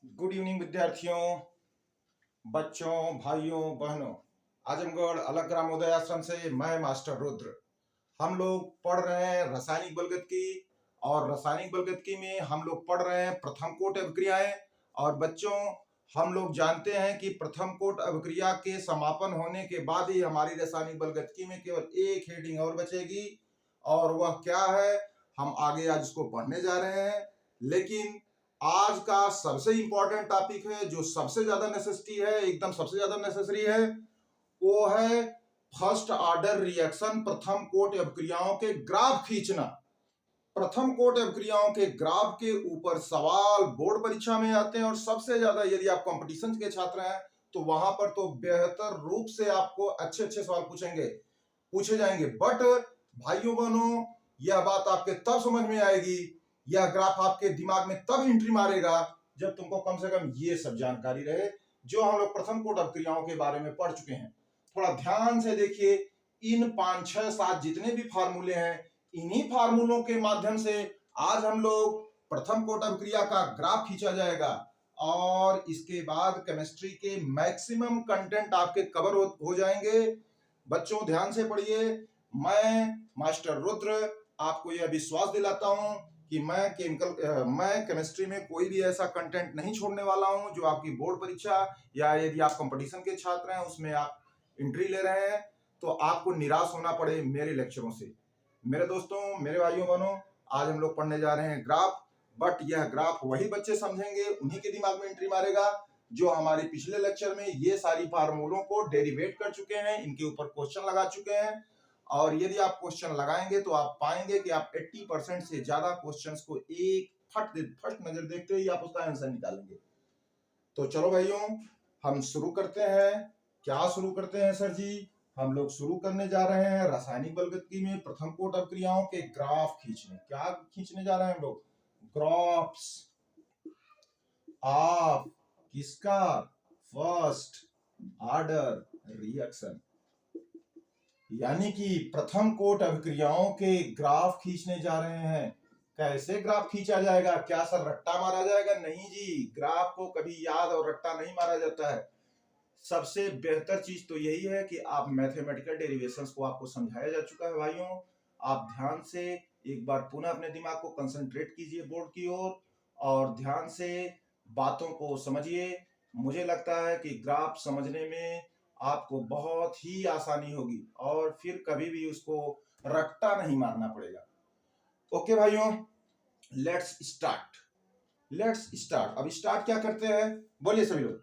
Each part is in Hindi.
गुड इवनिंग विद्यार्थियों, बच्चों, भाइयों, बहनों। आजमगढ़ अलग ग्रामोदय आश्रम से मैं मास्टर रुद्र। हम लोग पढ़ रहे हैं रासायनिक बलगतिकी और रासायनिक बलगतिकी में हम लोग पढ़ रहे हैं प्रथम कोट अभिक्रियाएं। और बच्चों, हम लोग जानते हैं कि प्रथम कोट अभिक्रिया के समापन होने के बाद ही हमारी रासायनिक बलगतिकी में केवल एक हेडिंग और बचेगी, और वह क्या है हम आगे आज उसको पढ़ने जा रहे हैं। लेकिन आज का सबसे इंपॉर्टेंट टॉपिक है, जो सबसे ज्यादा नेसेसिटी है, एकदम सबसे ज्यादा नेसेसरी है, वो है फर्स्ट ऑर्डर रिएक्शन प्रथम कोट अभिक्रियाओं के ग्राफ खींचना। प्रथम कोट अभिक्रियाओं के ग्राफ के ऊपर सवाल बोर्ड परीक्षा में आते हैं, और सबसे ज्यादा यदि आप कंपटीशन के छात्र हैं तो वहां पर तो बेहतर रूप से आपको अच्छे अच्छे सवाल पूछे जाएंगे। बट भाइयों बहनों, यह बात आपके तब समझ में आएगी, यह ग्राफ आपके दिमाग में तब एंट्री मारेगा जब तुमको कम से कम ये सब जानकारी रहे जो हम लोग प्रथम कोट अभिक्रियाओं के बारे में पढ़ चुके हैं। थोड़ा ध्यान से देखिए, इन 5, 6, 7 जितने भी फार्मूले हैं, इन्हीं फार्मूलों के माध्यम से आज हम लोग प्रथम कोट अभिक्रिया का ग्राफ खींचा जाएगा, और इसके बाद केमिस्ट्री के मैक्सिमम कंटेंट आपके कवर हो जाएंगे। बच्चों ध्यान से पढ़िए। मैं मास्टर रुद्र आपको यह विश्वास दिलाता हूं कि मैं केमिस्ट्री में कोई भी ऐसा कंटेंट नहीं छोड़ने वाला हूं जो आपकी बोर्ड परीक्षा या यदि आप कंपटीशन के छात्र हैं उसमें आप एंट्री ले रहे हैं तो आपको निराश होना पड़े मेरे लेक्चरों से। मेरे दोस्तों, मेरे भाइयों बहनों, आज हम लोग पढ़ने जा रहे हैं ग्राफ। बट यह ग्राफ वही बच्चे समझेंगे, उन्हीं के दिमाग में एंट्री मारेगा जो हमारे पिछले लेक्चर में ये सारी फार्मूलों को डेरिवेट कर चुके हैं, इनके ऊपर क्वेश्चन लगा चुके हैं। और यदि आप क्वेश्चन लगाएंगे तो आप पाएंगे कि आप 80% से ज्यादा क्वेश्चंस को एक फर्स्ट नजर देखते ही आप उसका आंसर निकालेंगे। तो चलो भाइयों, हम शुरू करते हैं। क्या शुरू करते हैं सर जी? हम लोग शुरू करने जा रहे हैं रासायनिक बलगतिकी में प्रथम कोट अभिक्रियाओं के ग्राफ खींचने। क्या खींचने जा रहे हैं हम लोग? ग्राफ्स ऑफ किसका? फर्स्ट ऑर्डर रिएक्शन, यानी कि प्रथम कोट अभिक्रियाओं के ग्राफ खींचने जा रहे हैं। कैसे ग्राफ खींचा जाएगा? क्या सर रट्टा मारा जाएगा? नहीं जी, ग्राफ को कभी याद और रट्टा नहीं मारा जाता है। सबसे बेहतर चीज तो यही है कि आप मैथमेटिकल डेरिवेशंस को आपको समझाया जा चुका है भाइयों। आप ध्यान से एक बार पुनः अपने दिमाग को कंसंट्रेट कीजिए बोर्ड की ओर और ध्यान से बातों को समझिए। मुझे लगता है कि ग्राफ समझने में आपको बहुत ही आसानी होगी और फिर कभी भी उसको रट्टा नहीं मारना पड़ेगा। ओके भाइयों, लेट्स स्टार्ट। अब स्टार्ट क्या करते हैं, बोलिए सभी लोग।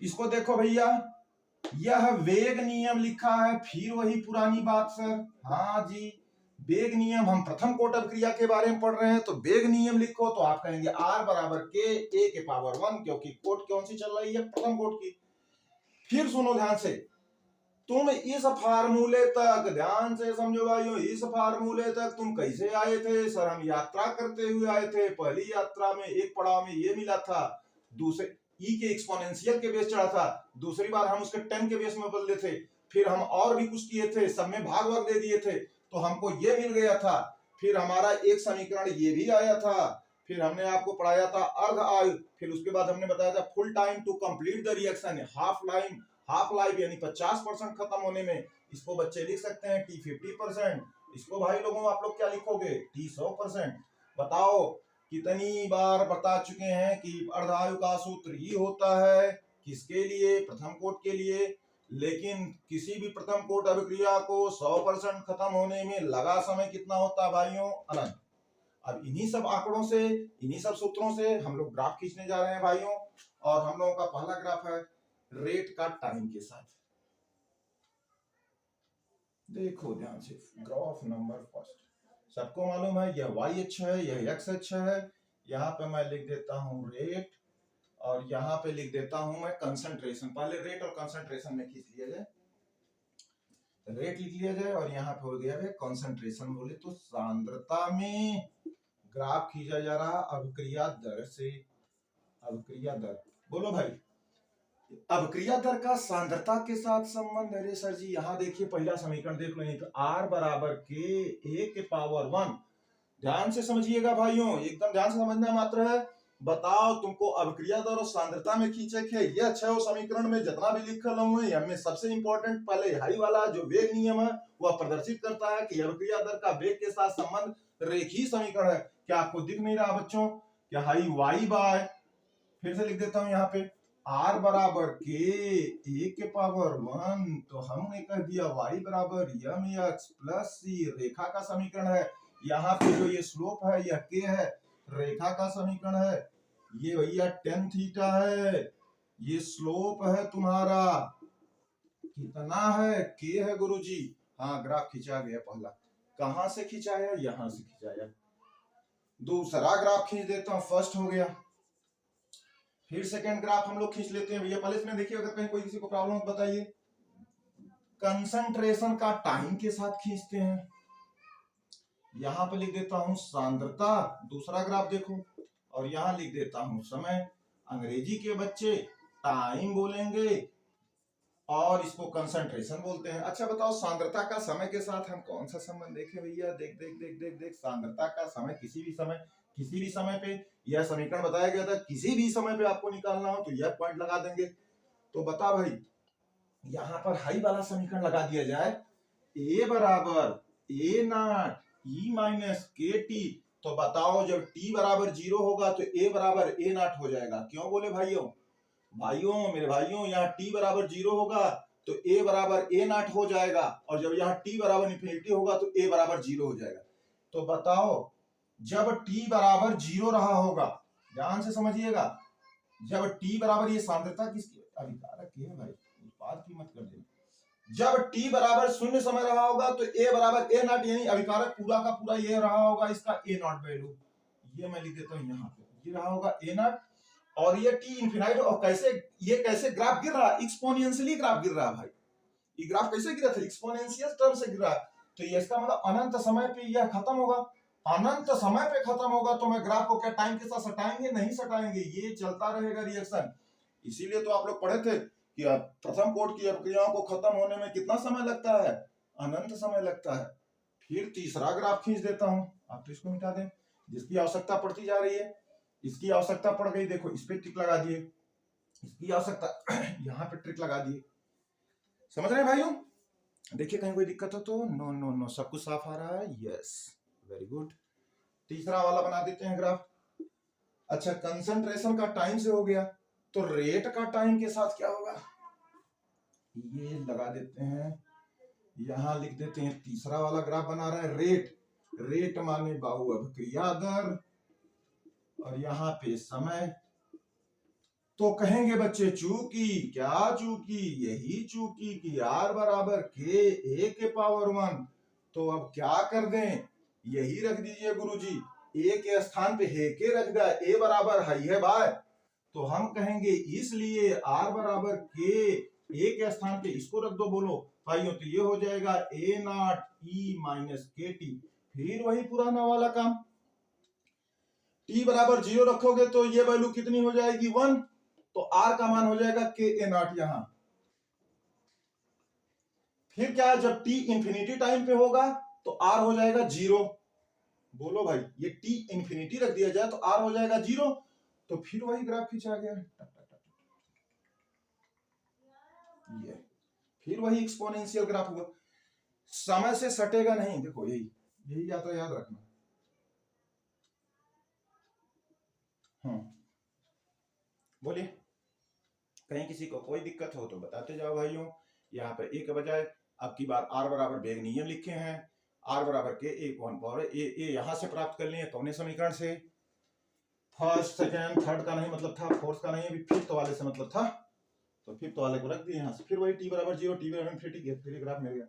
इसको देखो भैया, यह वेग नियम लिखा है, फिर वही पुरानी बात सर। हाँ जी, वेग नियम। हम प्रथम कोट अभिक्रिया के बारे में पढ़ रहे हैं तो वेग नियम लिखो तो आप कहेंगे R बराबर K A के पावर 1, क्योंकि कोट कौन सी चल रही है? प्रथम कोट की। फिर सुनो ध्यान से, तुम इस फार्मूले तक ध्यान से समझो भाइयों, इस फार्मूले तक तुम कैसे आए थे? सर हम यात्रा करते हुए आए थे। पहली यात्रा में एक पड़ाव में ये मिला था, दूसरे ई के एक्सपोनेंशियल के बेस चढ़ा था, दूसरी बार हम उसके 10 के बेस में बदले थे, फिर हम और भी कुछ किए थे, सब में भाग भाग दे दिए थे तो हमको ये मिल गया था। फिर हमारा एक समीकरण ये भी आया था, फिर हमने आपको पढ़ाया था अर्ध आयु, फिर उसके बाद हमने बताया था full time to complete the reaction, half life यानी 50% खत्म होने में। इसको बच्चे लिख सकते हैं T 50%। इसको भाई लोगों आप लोग क्या लिखोगे? T 100%। बताओ कितनी बार बता चुके हैं कि अर्धायु का सूत्र ही होता है किसके लिए? प्रथम कोट के लिए। लेकिन किसी भी प्रथम कोट अभिक्रिया को 100% खत्म होने में लगा समय कितना होता है भाइयों? अनंत। अब इन्हीं सब आंकड़ों से, इन्हीं सब सूत्रों से हम लोग ग्राफ खींचने जा रहे हैं भाइयों। और हम लोगों का पहला ग्राफ है रेट का टाइम के साथ। देखो ध्यान से, ग्राफ नंबर फर्स्ट। सबको मालूम है यह y अक्ष है, यह x अक्ष है। यहाँ पे मैं लिख देता हूँ रेट और यहाँ पे लिख देता हूँ मैं कंसंट्रेशन। पहले रेट और कंसंट्रेशन में खींच लिया जाए, रेट लिख लिया जाए और यहाँ पे हो गया है कंसंट्रेशन। बोले तो सांद्रता में ग्राफ खींचा जा रहा अभिक्रिया दर से। अभिक्रिया दर, बोलो भाई। अभिक्रिया दर का सांद्रता के साथ संबंध। अरे सर जी, यहाँ देखिए पहला समीकरण देख लो, तो R बराबर K A के पावर 1। ध्यान से समझिएगा भाइयों, एकदम ध्यान से समझना मात्र है। बताओ तुमको अभिक्रिया दर और सांद्रता में खींचे के यह छह समीकरण में जितना भी लिखल हुए हैं, सबसे इंपॉर्टेंट पहले हाई वाला जो वेग नियम है वह प्रदर्शित करता है कि अभिक्रिया दर का वेग के साथ संबंध रेखीय समीकरण है। क्या आपको दिख नहीं रहा बच्चों? क्या हाई वाई बाय, फिर से लिख देता हूं यहाँ पे, आर बराबर के ए के पावर 1, तो हमने कह दिया वाई बराबर एम एक्स प्लस सी, रेखा का समीकरण है। यहाँ पे जो ये स्लोप है यह के है, रेखा का समीकरण है। ये भैया टेन थीटा है, ये स्लोप है तुम्हारा, कितना है? के है गुरुजी। हाँ, ग्राफ खींचा गया पहला। कहां से खिंचाया? यहां से खिंचाया। दूसरा ग्राफ खींच देता हूं, फर्स्ट हो गया। फिर सेकंड ग्राफ हम लोग खींच लेते हैं भैया। पहले इसमें देखिए, अगर कहीं कोई किसी को प्रॉब्लम हो बताइए। कंसंट्रेशन का टाइम के साथ खींचते हैं। यहां पे लिख देता हूं सांद्रता, दूसरा ग्राफ देखो, और यहां लिख देता हूं समय। अंग्रेजी के बच्चे टाइम बोलेंगे और इसको कंसंट्रेशन बोलते हैं। अच्छा बताओ, सांद्रता का समय के साथ हम कौन सा संबंध देखें भैया? देख देख देख देख देख, सांद्रता का समय किसी भी समय पे, यह समीकरण बताया गया था, किसी भी समय पे आपको निकालना हो तो यह पॉइंट लगा देंगे। तो बता भाई, यहां पर हाई वाला समीकरण लगा दिया जाए, ए बराबर ए नॉट ई माइनस के टी। तो बताओ, जब टी बराबर 0 होगा तो ए बराबर ए नॉट हो जाएगा। क्यों बोले भाइयों? मेरे भाइयों, यहाँ टी बराबर 0 होगा तो ए बराबर ए नॉट हो जाएगा, और जब यहाँ टी बराबर इन्फिनिटी होगा तो ए बराबर 0 हो जाएगा। तो बताओ, जब टी बराबर 0 रहा होगा, ध्यान से समझिएगा, जब टी बराबर, ये सांद्रता किसकी अभिकारक है भाई, उस बात की मत कर देना। जब टी बराबर 0 समय रहा होगा तो ए बराबर ए नॉट, यानी अभिकारक पूरा का पूरा ये रहा होगा, इसका ए नॉट वैल्यू, ये मैं लिख देता हूं यहाँ पे, ये रहा होगा ए नॉट, और ये टी इनफिनाइट। और कैसे ग्राफ गिर रहा है? एक्सपोनेंशियली ग्राफ गिर रहा है भाई। ये ग्राफ कैसे गिरा था? एक्सपोनेंशियल टर्म से गिरा। तो ये इसका मतलब अनंत समय पे यह खत्म होगा। अनंत समय पे खत्म होगा तो मैं ग्राफ को क्या टाइम के साथ सटाएंगे? नहीं सटाएंगे, ये चलता रहेगा रिएक्शन। इसीलिए तो आप लोग पढ़े थे कि प्रथम कोट की अभिक्रियाओं को खत्म होने में कितना समय लगता है? अनंत समय लगता है। फिर तीसरा ग्राफ खींच देता हूं, आप तो इसको मिटा दें, जिसकी आवश्यकता पड़ती जा रही है। इसकी आवश्यकता पड़ गई, देखो इस पे टिक लगा दिए, इसकी आवश्यकता यहाँ पे ट्रिक लगा दिए। समझ रहे हैं भाइयों? देखिए कहीं कोई दिक्कत हो तो? नो नो नो, सब कुछ साफ आ रहा है। Yes, very good. तीसरा वाला बना देते हैं ग्राफ। अच्छा, कंसंट्रेशन का टाइम से हो गया, तो रेट का टाइम के साथ क्या होगा? ये लगा देते हैं, यहां लिख देते हैं, तीसरा वाला ग्राफ बना रहा है रेट। रेट माने बाहु अभिक्रिया दर, और यहाँ पे समय। तो कहेंगे बच्चे चूंकि, क्या चूंकि? यही चूंकि कि आर बराबर के ए के पावर 1। तो अब क्या कर दें? यही रख दीजिए गुरुजी, ए के स्थान पे हे के रख दिया, ए बराबर हाई है बाय। तो हम कहेंगे इसलिए आर बराबर के ए के स्थान पे इसको रख दो। बोलो भाइयों, तो ये हो जाएगा ए नॉट ई माइनस के टी। फिर वही पुराना वाला काम, टी बराबर 0 रखोगे तो ये वैल्यू कितनी हो जाएगी? 1। तो आर का मान हो जाएगा के ए नॉट यहां। फिर क्या है, जब टी इंफिनिटी टाइम पे होगा तो आर हो जाएगा 0। बोलो भाई, ये टी इंफिनिटी रख दिया जाए तो आर हो जाएगा 0। तो फिर वही ग्राफ खींचा गया, ये फिर वही एक्सपोनेंशियल ग्राफ हुआ। समय से सटेगा नहीं, देखो यही या तो याद रखना। बोलिए, कहीं किसी को कोई दिक्कत हो तो बताते जाओ भाइयों। यहाँ पे ए के बजाय अब की बार आर बराबर वेग नियम लिखे हैं। आर बराबर के ए वन पावर ए यहां से प्राप्त कर लिए कौन समीकरण से? फर्स्ट सेकेंड थर्ड का नहीं मतलब था, फोर्थ का नहीं, अभी फिफ्थ वाले से मतलब था, तो फिफ्थ वाले को रख दिए यहाँ से। फिर वही टी बराबर 0, टी बराबर इनफिनिटी, फिर ग्राफ मिल गया।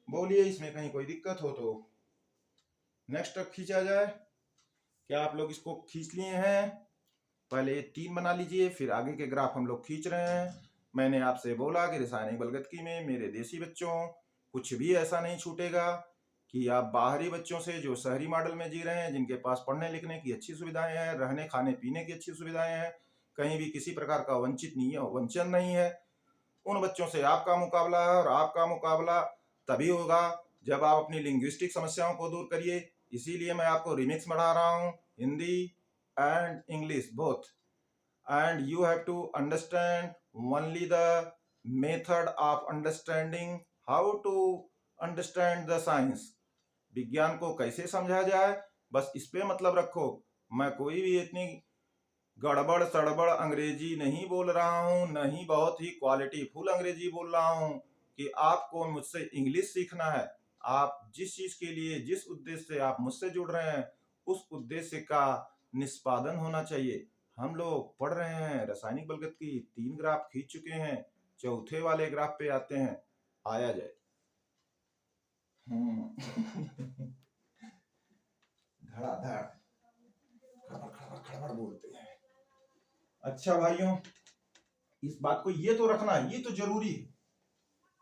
बोलिए, इसमें कहीं कोई दिक्कत हो तो नेक्स्ट तक खींचा जाए। क्या आप लोग इसको खींच लिए हैं? पहले 3 बना लीजिए, फिर आगे के ग्राफ हम लोग खींच रहे हैं। मैंने आपसे बोला कि रासायनिक बलगतकी में मेरे देसी बच्चों कुछ भी ऐसा नहीं छूटेगा कि आप बाहरी बच्चों से जो शहरी मॉडल में जी रहे हैं, जिनके पास पढ़ने लिखने की अच्छी सुविधाएं हैं, रहने खाने पीने की अच्छी सुविधाएं हैं, कहीं भी किसी प्रकार का वंचन नहीं है, उन बच्चों से आपका मुकाबला है। और आपका मुकाबला तभी होगा जब आप अपनी लिंग्विस्टिक समस्याओं को दूर करिए। इसीलिए मैं आपको रिमिक्स पढ़ा रहा हूँ, Hindi, and English both, and you have to understand only the method of understanding, how to understand the science. विज्ञान को कैसे समझा जाए, बस इस पे मतलब रखो। मैं कोई भी इतनी गड़बड़ सड़बड़ अंग्रेजी नहीं बोल रहा हूँ, नहीं बहुत ही क्वालिटी फुल अंग्रेजी बोल रहा हूँ कि आपको मुझसे इंग्लिश सीखना है। आप जिस चीज के लिए, जिस उद्देश्य से आप मुझसे जुड़ रहे हैं, उस उद्देश्य का निष्पादन होना चाहिए। हम लोग पढ़ रहे हैं रासायनिक बलगत की, 3 ग्राफ खींच चुके हैं, चौथे वाले ग्राफ पे आते हैं, आया जाए। धड़ाधड़ खड़बड़ खड़बड़ खड़बड़ बोलते हैं। अच्छा भाइयों, इस बात को ये तो रखना, ये तो जरूरी है।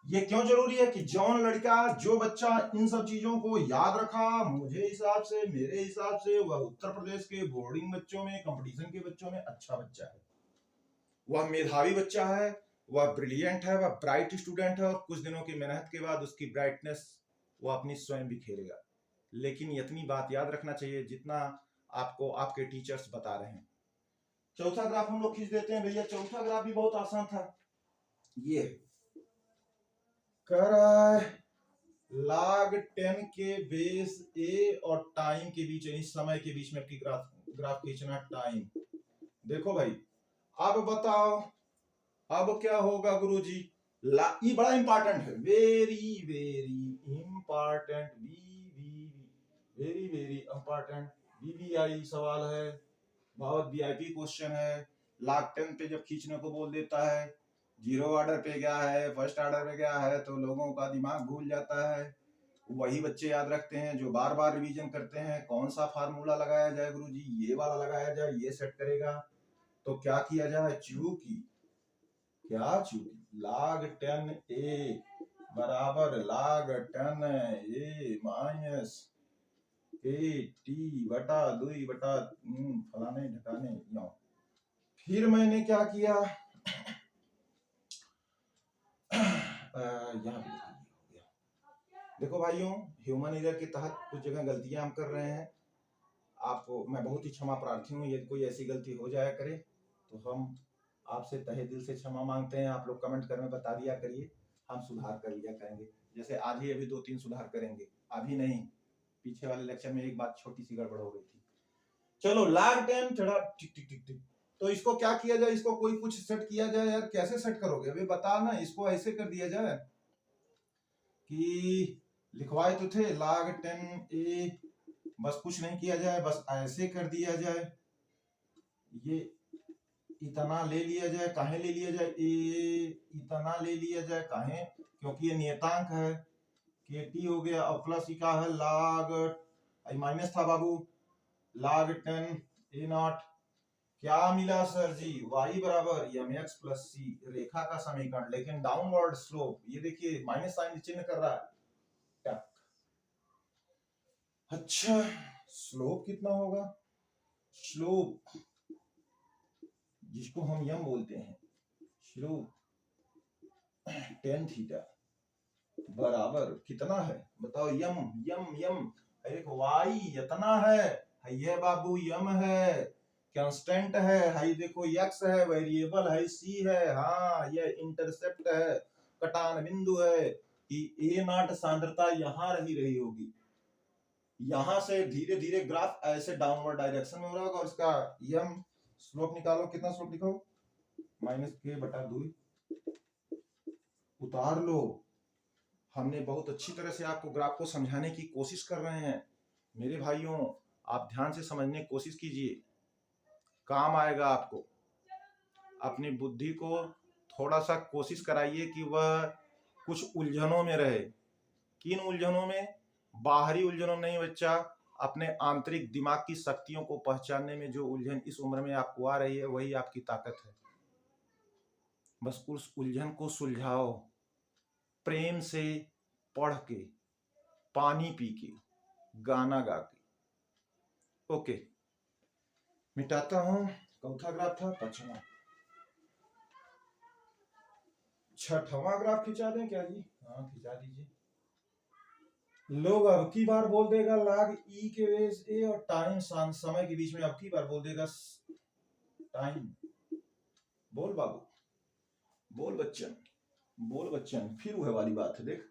ये क्यों जरूरी है कि जौन लड़का, जो बच्चा इन सब चीजों को याद रखा, मुझे हिसाब से, मेरे हिसाब से वह उत्तर प्रदेश के बोर्डिंग बच्चों में, कंपटीशन के बच्चों में अच्छा बच्चा है, वह मेधावी बच्चा है, वह ब्रिलियंट है, वह ब्राइट स्टूडेंट है, और कुछ दिनों की मेहनत के बाद उसकी ब्राइटनेस वो अपनी स्वयं बिखेरेगा। लेकिन इतनी बात याद रखना चाहिए जितना आपको आपके टीचर्स बता रहे हैं। चौथा ग्राफ हम लोग खींच देते हैं भैया। चौथा ग्राफ भी बहुत आसान था। ये कह रहा है log 10 के बेस ए और टाइम के बीच, यानी समय के बीच में आपकी ग्राफ खींचना। टाइम देखो भाई, अब बताओ अब क्या होगा गुरुजी। ये बड़ा इंपॉर्टेंट है, very very important, very very important, VVI सवाल है, बहुत वीआईपी क्वेश्चन है। log 10 पे जब खींचने को बोल देता है, 0 ऑर्डर पे गया है, फर्स्ट ऑर्डर पे गया है, तो लोगों का दिमाग भूल जाता है। वही बच्चे याद रखते हैं जो बार बार रिवीजन करते हैं। कौन सा फार्मूला लगाया जाए गुरुजी, ये वाला लगाया जाए, ये सेट करेगा। तो क्या किया जाए, चूंकि log 10 ए बराबर log 10 A minus A T बटा 2 बटा फलाने ढकाने। फिर मैंने क्या किया, यहाँ देखो भाइयों, ह्यूमन एरर के तहत कुछ जगह गलतियां हम कर रहे हैं। आपको मैं बहुत ही क्षमा प्रार्थी हूँ, यदि कोई ऐसी गलती हो जाया करे तो हम आपसे तहे दिल से क्षमा मांगते हैं। आप लोग कमेंट कर में बता दिया करिए, हम सुधार कर लिया करेंगे। जैसे आज ही अभी 2-3 सुधार करेंगे, अभी नहीं, पीछे वाले लेक्चर में एक बात छोटी सी गड़बड़ हो गई थी। चलो log 10 थोड़ा टिक टिक टिक टिक, तो इसको क्या किया जाए, इसको कोई कुछ सेट किया जाए यार। कैसे सेट करोगे अभी बता ना। इसको ऐसे कर दिया जाए कि लिखवाए तो थे log 10 ए, बस कुछ नहीं किया जाए, बस ऐसे कर दिया जाए। ये इतना ले लिया जाए, काहे ले लिया जाए, इतना ले लिया जाए, काहे, क्योंकि ये नियतांक है। केटी हो गया और प्लस का है log, माइनस था बाबू, log 10 ए नॉट। क्या मिला सर जी, y बराबर mx प्लस सी, रेखा का समीकरण, लेकिन डाउनवर्ड स्लोप। ये देखिए माइनस साइन चिन्ह कर रहा है। अच्छा, स्लोप कितना होगा, स्लोप जिसको हम यम बोलते हैं, स्लोप tan थीटा बराबर कितना है बताओ, यम यम यम, एक y इतना है, ये बाबू यम है, कांस्टेंट है, हाई देखो x है, वेरिएबल है, c है, हाँ ये इंटरसेप्ट है, कटान बिंदु है कि ए नॉट सांद्रता यहां रही होगी। यहां से धीरे धीरे ग्राफ ऐसे डाउनवर्ड डायरेक्शन में हो रहा होगा, और इसका यम स्लोप निकालो, कितना स्लोप लिखो, -k/2 उतार लो। हमने बहुत अच्छी तरह से आपको ग्राफ को समझाने की कोशिश कर रहे हैं। मेरे भाइयों, आप ध्यान से समझने की कोशिश कीजिए, काम आएगा आपको। अपनी बुद्धि को थोड़ा सा कोशिश कराइए कि वह कुछ उलझनों में रहे। किन उलझनों में, बाहरी उलझनों नहीं बच्चा, अपने आंतरिक दिमाग की शक्तियों को पहचानने में जो उलझन इस उम्र में आपको आ रही है, वही आपकी ताकत है। बस उस उलझन को सुलझाओ, प्रेम से पढ़ के, पानी पी के, गाना गा के। ओके, मिटाता हूं। चौथा ग्राफ था, छठवां ग्राफ खिंचा दें क्या जी, हाँ खिंचा दीजिए। लोग अब की बार बोल देगा log e के बेस ए और टाइम समय के बीच में अब की बार बोल देगा टाइम। बोल बाबू, बोल बच्चन, बोल बच्चन। फिर वह वाली बात है, देख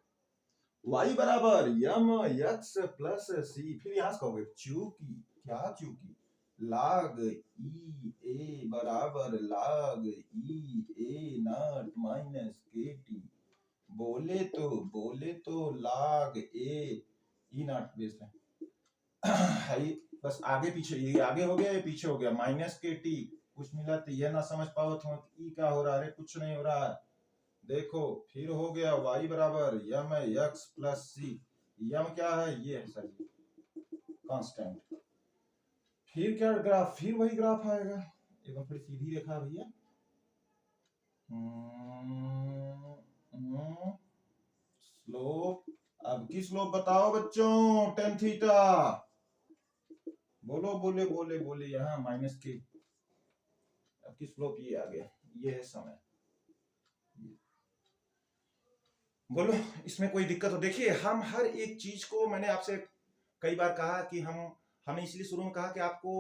y बराबर यम एक्स प्लस सी, फिर यहां से कहोगे चूंकि, क्या चूंकि log ई ए बराबर log E A not minus के टी, बोले तो log A E not base है बस, आगे पीछे, ये आगे हो गया ये पीछे हो गया, माइनस के टी कुछ मिला तो ये ना समझ पाओ तो ई क्या हो रहा है, कुछ नहीं हो रहा है। देखो फिर हो गया y बराबर यम एक्स प्लस सी, यम क्या है, ये है सर कांस्टेंट। फिर क्या ग्राफ, फिर वही ग्राफ आएगा, एकदम थोड़ी सीधी रेखा भैया, स्लोप। अब की स्लोप बताओ बच्चों, टेन थीटा, बोलो बोले बोले बोले, यहाँ माइनस के, अब की स्लोप ये आ गया, ये है समय। बोलो इसमें कोई दिक्कत हो? देखिए हम हर एक चीज को, मैंने आपसे कई बार कहा कि हमने इसलिए शुरू में कहा कि आपको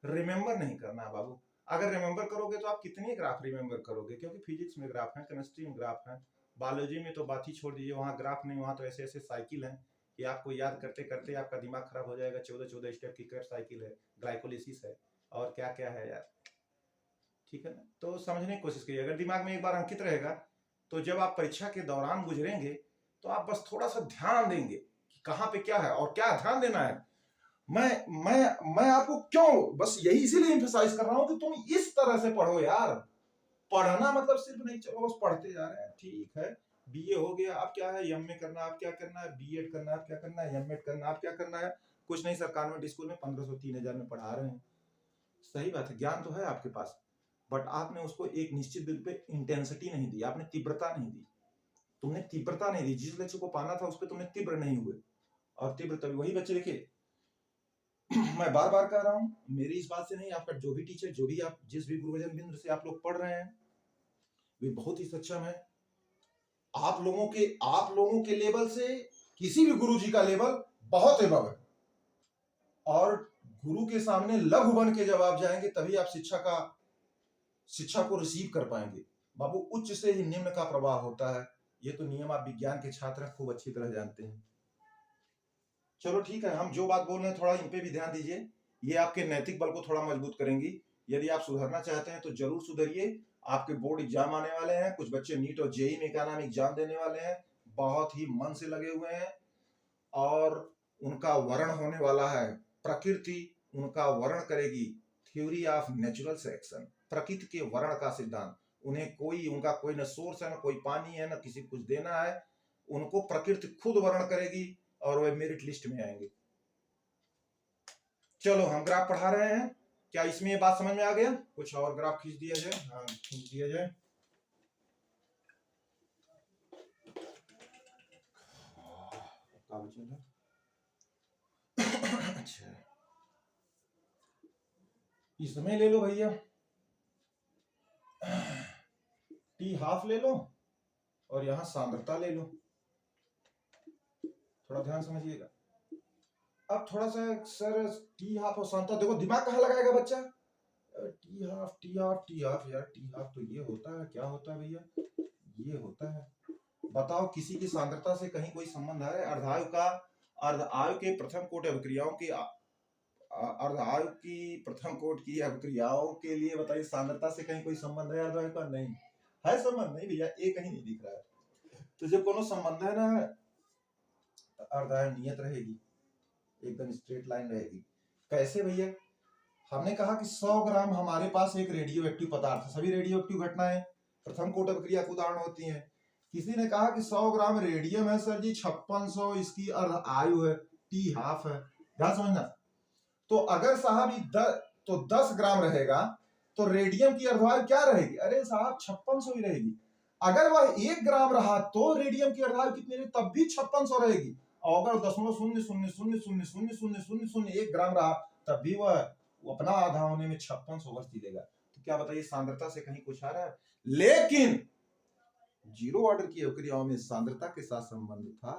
रिमेंबर नहीं करना है बाबू। अगर रिमेंबर करोगे तो आप कितने ग्राफ रिमेंबर करोगे, क्योंकि फिजिक्स में ग्राफ है, केमिस्ट्री में ग्राफ है, बायोलॉजी में तो बात ही छोड़ दीजिए, वहाँ ग्राफ नहीं, वहाँ तो ऐसे ऐसे साइकिल हैं कि आपको याद करते करते आपका दिमाग खराब हो जाएगा। 14 स्टेप की कैट साइकिल है, ग्लाइकोलिसिस है, और क्या क्या है यार, ठीक है ना। तो समझने की कोशिश कीजिए, अगर दिमाग में एक बार अंकित रहेगा तो जब आप परीक्षा के दौरान गुजरेंगे तो आप बस थोड़ा सा ध्यान देंगे कि कहाँ पे क्या है और क्या ध्यान देना है। मैं आपको क्यों बस यही इसीलिए एम्फसाइज कर रहा हूं कि तुम इस तरह से पढ़ो यार। पढ़ना मतलब सिर्फ नहीं चलो बस पढ़ते जा रहे हैं, ठीक है, बीए हो गया, अब क्या है एमए करना, आप क्या करना है, बीएड करना, आप क्या करना है, एमएड करना, आप क्या करना है, कुछ नहीं सर, कॉन्वेंट स्कूल में 1500-3000 में पढ़ा रहे हैं। सही बात है, ज्ञान तो है आपके पास, बट आपने उसको एक निश्चित बिंदु पे इंटेंसिटी नहीं दी, आपने तीव्रता नहीं दी, तुमने तीव्रता नहीं दी, जिस लक्ष्य को पाना था उस पर तुमने तीव्र नहीं हुए। और तीव्र तभी वही बच्चे, देखिए मैं बार बार कह रहा हूं, मेरी इस बात से नहीं, आपका जो भी टीचर, जो भी आप जिस भी गुरुजन बिंदु से आप लोग पढ़ रहे हैं वे बहुत ही सक्षम है। आप लोगों के लेवल से किसी भी गुरु जी का लेवल बहुत एबव है, और गुरु के सामने लघु बन के जब आप जाएंगे तभी आप शिक्षा को रिसीव कर पाएंगे। बाबू उच्च से ही निम्न का प्रवाह होता है, ये तो नियम आप विज्ञान के छात्र खूब अच्छी तरह जानते हैं। चलो ठीक है, हम जो बात बोल रहे हैं थोड़ा इन पे भी ध्यान दीजिए, ये आपके नैतिक बल को थोड़ा मजबूत करेंगी। यदि आप सुधरना चाहते हैं तो जरूर सुधरिए। आपके बोर्ड एग्जाम आने वाले हैं, कुछ बच्चे नीट और जेई में क्या नाम एग्जाम देने वाले हैं, बहुत ही मन से लगे हुए हैं, और उनका वर्ण होने वाला है प्रकृति, उनका वर्ण करेगी थ्योरी ऑफ नेचुरल सिलेक्शन, प्रकृति के वर्ण का सिद्धांत। उन्हें कोई, उनका कोई न सोर्स है, न कोई पानी है, न किसी कुछ देना है, उनको प्रकृति खुद वर्ण करेगी और वे मेरिट लिस्ट में आएंगे। चलो हम ग्राफ पढ़ा रहे हैं, क्या इसमें ये बात समझ में आ गया? कुछ और ग्राफ खींच दिया जाए, हाँ खींच दिया जाए। अच्छा इसमें ले लो भैया, टी हाफ ले लो और यहां सांद्रता ले लो, थोड़ा ध्यान समझिएगा। अब थोड़ा सा सर टी हाफ और सांद्रता, देखो दिमाग कहाँ लगाएगा बच्चा, T half T half T half, यार टी हाफ तो ये होता है, क्या होता है भैया, ये होता है। बताओ किसी की सांद्रता से कहीं कोई संबंध है? अर्धायु का, अर्धायु के प्रथम कोट अभिक्रियाओं की, अर्धायु की प्रथम कोट की अभिक्रियाओं के लिए बताइए सांद्रता से कहीं कोई संबंध है अर्धायु का? नहीं है संबंध, नहीं भैया, एक कहीं नहीं दिख रहा है। तो जब कोनो संबंध है ना, अर्धायु नियत रहेगी, एकदम स्ट्रेट लाइन रहेगी। कैसे भैया? हमने कहा कि 100 ग्राम हमारे पास एक रेडियो एक्टिव पदार्थ है, सभी रेडियो एक्टिव घटनाएं प्रथम कोट अभिक्रिया के उदाहरण होती हैं। किसी ने कहा कि 100 ग्राम रेडियम है सर जी, 5600 इसकी आयु है, टी हाफ है, ध्यान समझना। तो अगर साहब तो 10 ग्राम रहेगा तो रेडियम की अर्धायु क्या रहेगी? अरे साहब 5600 ही रहेगी। अगर वह 1 ग्राम रहा तो रेडियम की अर्धायु कितनी रहेगी? तब भी 5600 रहेगी। और अगर 0.00000001 ग्राम रहा तब भी वह अपना आधा होने में 5600 वर्ष जीलेगा। तो क्या बताइए सांद्रता से कहीं कुछ आ रहा है? लेकिन जीरो ऑर्डर की अवक्रियाओं में सांद्रता के साथ संबंध था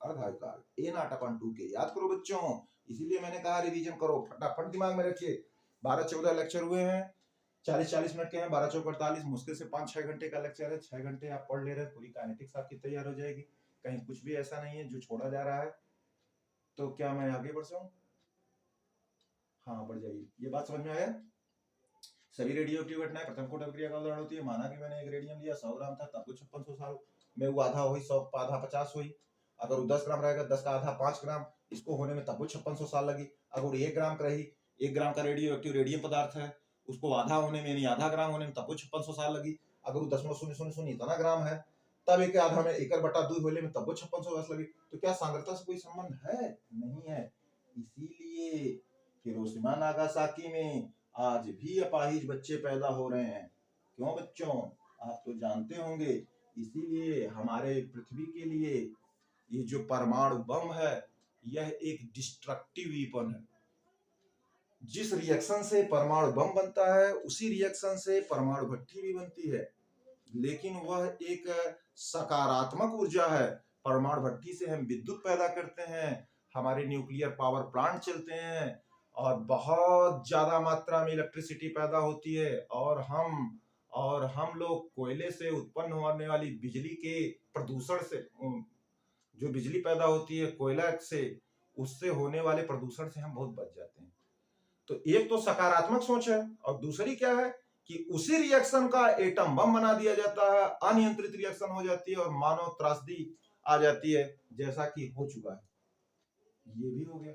अर्धायु काल A0/2 के। याद करो बच्चों, इसीलिए मैंने कहा रिवीजन करो, फटाफट दिमाग में रखिए। 12-14 लेक्चर हुए हैं, 40-40 मिनट के हैं, 12-4-48, मुश्किल से 5-6 घंटे का लेक्चर है। 6 घंटे आप पढ़ ले रहे हैं, पूरी काइनेटिक्स आपकी तैयार हो जाएगी। कहीं कुछ भी ऐसा नहीं है जो छोड़ा जा रहा है। तो क्या मैं आगे बढ़ जाऊं? हाँ बढ़ जाइए। ये बात समझ में आया? सभी रेडियोएक्टिव घटनाएं प्रथम कोट अभिक्रिया का उदाहरण होती है। माना कि मैंने एक रेडियम लिया, 100 ग्राम था, तब वो 5600 साल में वो आधा हुई, 100 का आधा 50 हुई। अगर वो 10 ग्राम रहेगा, 10 का आधा 5 ग्राम, इसको होने में तब वो 5600 साल लगी। अगर वो 1 ग्राम का रही, 1 ग्राम का रेडियोएक्टिव रेडियम पदार्थ है, उसको आधा होने में यानी आधा ग्राम होने में तब वो 5600 साल लगी। अगर वो 0.000 इतना ग्राम है, तब एक आधा में 1/2 होने में तब वो 5600 वर्ष लगी। तो क्या सांद्रता से कोई संबंध है? नहीं है। इसीलिए हिरोशिमा नागासाकी में आज भी अपाहिज बच्चे पैदा हो रहे हैं। क्यों बच्चों? आप तो जानते होंगे। इसीलिए हमारे पृथ्वी के लिए ये जो परमाणु बम है, यह एक डिस्ट्रक्टिव वीपन है। जिस रिएक्शन से परमाणु बम बनता है, उसी रिएक्शन से परमाणु भट्टी भी बनती है, लेकिन वह एक सकारात्मक ऊर्जा है। परमाणु भट्टी से हम विद्युत पैदा करते हैं, हमारे न्यूक्लियर पावर प्लांट चलते हैं और बहुत ज्यादा मात्रा में इलेक्ट्रिसिटी पैदा होती है। और हम लोग कोयले से उत्पन्न होने वाली बिजली के प्रदूषण से, जो बिजली पैदा होती है कोयला से, उससे होने वाले प्रदूषण से हम बहुत बच जाते हैं। तो एक तो सकारात्मक सोच है, और दूसरी क्या है कि उसी रिएक्शन का एटम बम बना दिया जाता है, अनियंत्रित रिएक्शन हो जाती है और मानव त्रासदी आ जाती है, जैसा कि हो चुका है। ये भी हो गया।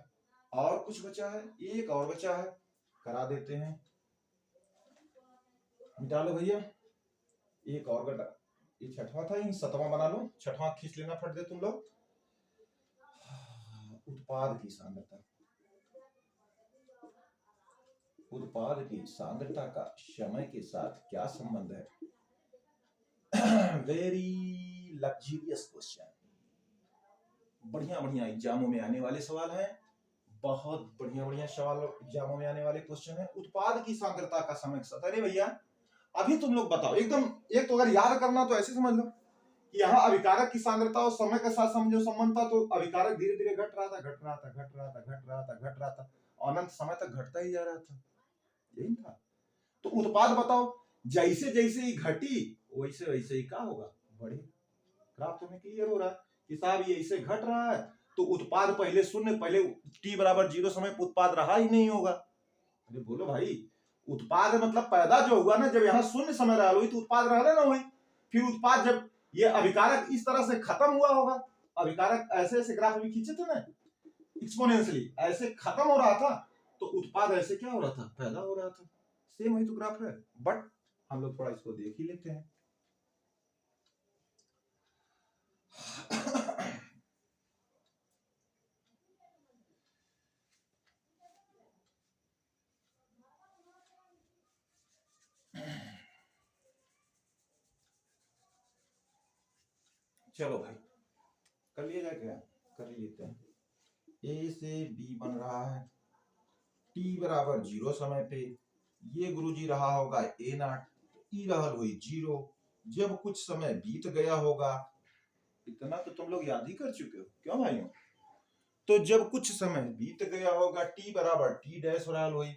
और कुछ बचा है, एक और बचा है, करा देते हैं। मिटा लो भैया, एक और घटा, ये 6वां था, इन 7वां बना लो। 6वां खींच लेना फट दे तुम लोग। उत्पाद की सांद्रता। उत्पाद की सांद्रता का समय के साथ क्या संबंध है? वेरी लग्जरियस क्वेश्चन, बढ़िया बढ़िया एग्जामों में आने वाले सवाल हैं। बहुत बढ़िया बढ़िया सवाल एग्जामों में आने वाले क्वेश्चन है। उत्पाद की सांद्रता का समय के साथ, अरे भैया अभी तुम लोग बताओ एकदम, एक तो अगर याद करना तो ऐसे समझ लो कि यहाँ अभिकारक की सांद्रता और समय के साथ समझो संबंध था, तो अभिकारक धीरे धीरे घट रहा था, घट रहा था, घट रहा था, घट रहा था, घट रहा था, अनंत समय तक घटता ही जा रहा था। यही था। तो उत्पाद बताओ, जैसे जैसे ही घटी वैसे वैसे ही क्या होगा, बढ़े। ग्राफ तुम्हें क्लियर हो रहा है कि साहब ये ऐसे घट रहा है, तो उत्पाद पहले शून्य, पहले t=0 समय पर उत्पाद रहा ही नहीं होगा। अरे बोलो भाई, उत्पाद मतलब पैदा जो हुआ ना, जब यहाँ शून्य समय रहा हुई तो उत्पाद रहा ना हुई। फिर उत्पाद जब ये अभिकारक इस तरह से खत्म हुआ होगा, अभिकारक ऐसे ऐसे ग्राफ भी खींचे थे ना एक्सपोनेंशियली, ऐसे खत्म हो रहा था, तो उत्पाद ऐसे क्या हो रहा था, पैदा हो रहा था। सेम वही तो ग्राफ है, बट हम लोग थोड़ा इसको देख ही लेते हैं। चलो भाई कर लिया जाए, क्या कर लेते हैं। ए से बी बन रहा है t=0 समय पे, ये गुरुजी रहा होगा A0, ई रहल हुई 0। जब कुछ समय बीत गया होगा, इतना तो तुम लोग याद ही कर चुके हो, क्यों भाइयों? तो जब कुछ समय बीत गया होगा, t=t' रहल हुई,